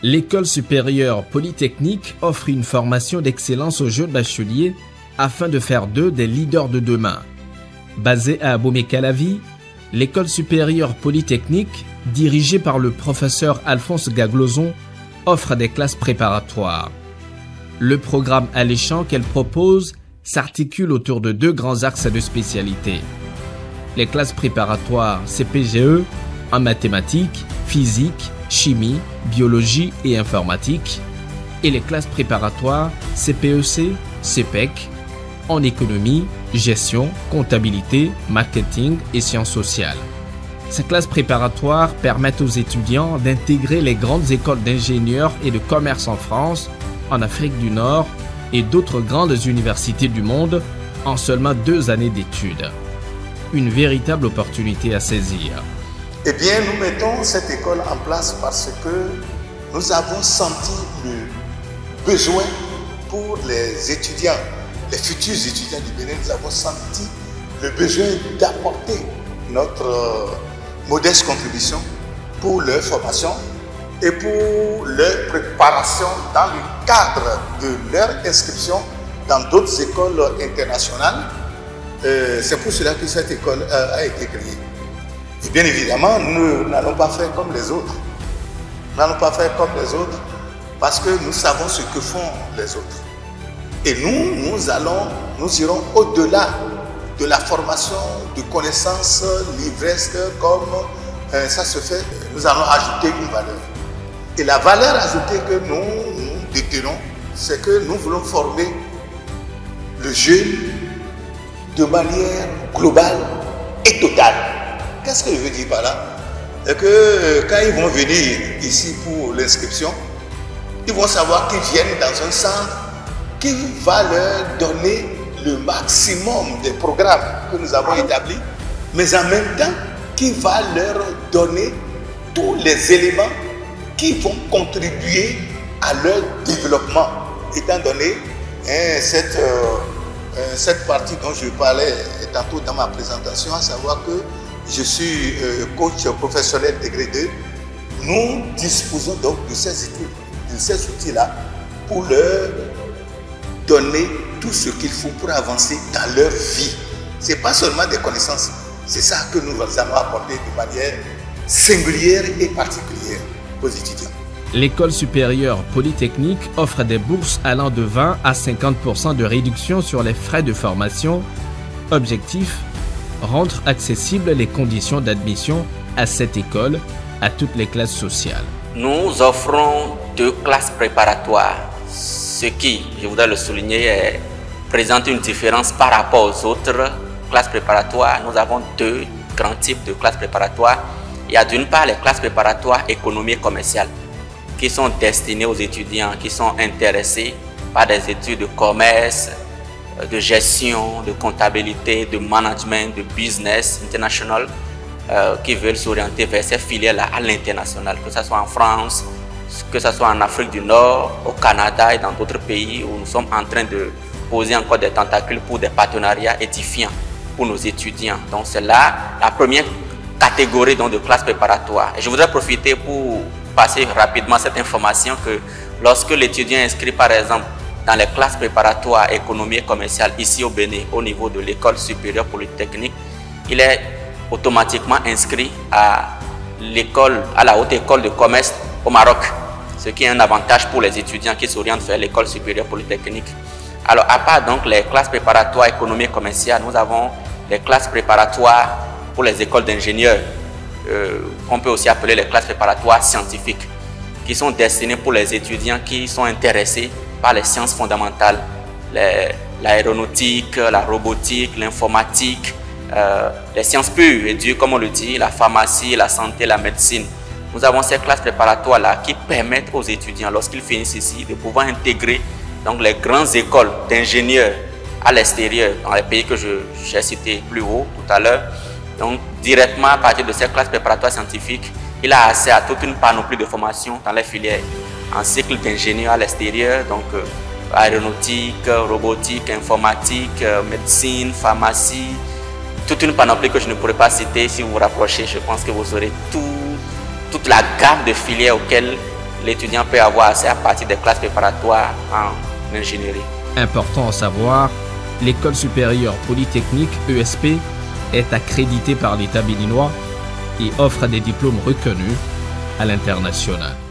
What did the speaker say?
L'école supérieure polytechnique offre une formation d'excellence aux jeunes bacheliers afin de faire d'eux des leaders de demain. Basée à Abomey-Calavi, l'école supérieure polytechnique, dirigée par le professeur Alphonse Gaglozon, offre des classes préparatoires. Le programme alléchant qu'elle propose s'articule autour de deux grands axes de spécialité. Les classes préparatoires CPGE en mathématiques, physique, chimie, biologie et informatique, et les classes préparatoires CPEC, CPEC en économie, gestion, comptabilité, marketing et sciences sociales. Ces classes préparatoires permettent aux étudiants d'intégrer les grandes écoles d'ingénieurs et de commerce en France, en Afrique du Nord et d'autres grandes universités du monde en seulement 2 années d'études. Une véritable opportunité à saisir. Eh bien, nous mettons cette école en place parce que nous avons senti le besoin pour les étudiants, les futurs étudiants du Bénin. Nous avons senti le besoin d'apporter notre modeste contribution pour leur formation et pour leur préparation dans le cadre de leur inscription dans d'autres écoles internationales. C'est pour cela que cette école a été créée. Et bien évidemment, nous n'allons pas faire comme les autres. Nous n'allons pas faire comme les autres parce que nous savons ce que font les autres. Et nous irons au-delà de la formation de connaissances livresques comme ça se fait. Nous allons ajouter une valeur. Et la valeur ajoutée que nous détenons, c'est que nous voulons former le jeune de manière globale et totale. Qu'est-ce que je veux dire par là? C'est que quand ils vont venir ici pour l'inscription, ils vont savoir qu'ils viennent dans un centre qui va leur donner le maximum des programmes que nous avons établis, mais en même temps qui va leur donner tous les éléments qui vont contribuer à leur développement, étant donné cette partie dont je parlais tantôt dans ma présentation, à savoir que je suis coach professionnel degré 2. Nous disposons donc de ces outils-là pour leur donner tout ce qu'il faut pour avancer dans leur vie. Ce n'est pas seulement des connaissances, c'est ça que nous allons apporter de manière singulière et particulière aux étudiants. L'école supérieure polytechnique offre des bourses allant de 20 à 50% de réduction sur les frais de formation. Objectif: rendre accessibles les conditions d'admission à cette école à toutes les classes sociales. Nous offrons 2 classes préparatoires, ce qui, je voudrais le souligner, présente une différence par rapport aux autres classes préparatoires. Nous avons 2 grands types de classes préparatoires. Il y a d'une part les classes préparatoires économie et commerciale qui sont destinées aux étudiants qui sont intéressés par des études de commerce, de gestion, de comptabilité, de management, de business international, qui veulent s'orienter vers ces filières-là à l'international, que ce soit en France, que ce soit en Afrique du Nord, au Canada et dans d'autres pays où nous sommes en train de poser encore des tentacules pour des partenariats édifiants pour nos étudiants. Donc c'est là la première catégorie donc, de classes préparatoires. Et je voudrais profiter pour passer rapidement cette information que lorsque l'étudiant est inscrit par exemple dans les classes préparatoires économie et commerciale ici au Bénin, au niveau de l'école supérieure polytechnique, il est automatiquement inscrit à la haute école de commerce au Maroc, ce qui est un avantage pour les étudiants qui s'orientent vers l'école supérieure polytechnique. Alors à part donc les classes préparatoires économie et commerciale, nous avons les classes préparatoires pour les écoles d'ingénieurs, qu'on peut aussi appeler les classes préparatoires scientifiques, qui sont destinées pour les étudiants qui sont intéressés par les sciences fondamentales, l'aéronautique, la robotique, l'informatique, les sciences pures et dures, comme on le dit, la pharmacie, la santé, la médecine. Nous avons ces classes préparatoires-là qui permettent aux étudiants, lorsqu'ils finissent ici, de pouvoir intégrer donc, les grandes écoles d'ingénieurs à l'extérieur, dans les pays que j'ai cités plus haut tout à l'heure. Donc, directement à partir de ces classes préparatoires scientifiques, il a accès à toute une panoplie de formations dans les filières en cycle d'ingénieur à l'extérieur, donc aéronautique, robotique, informatique, médecine, pharmacie, toute une panoplie que je ne pourrais pas citer. Si vous vous rapprochez, je pense que vous aurez toute la gamme de filières auxquelles l'étudiant peut avoir accès à partir des classes préparatoires en ingénierie. Important à savoir, l'École supérieure polytechnique ESP est accréditée par l'État béninois et offre des diplômes reconnus à l'international.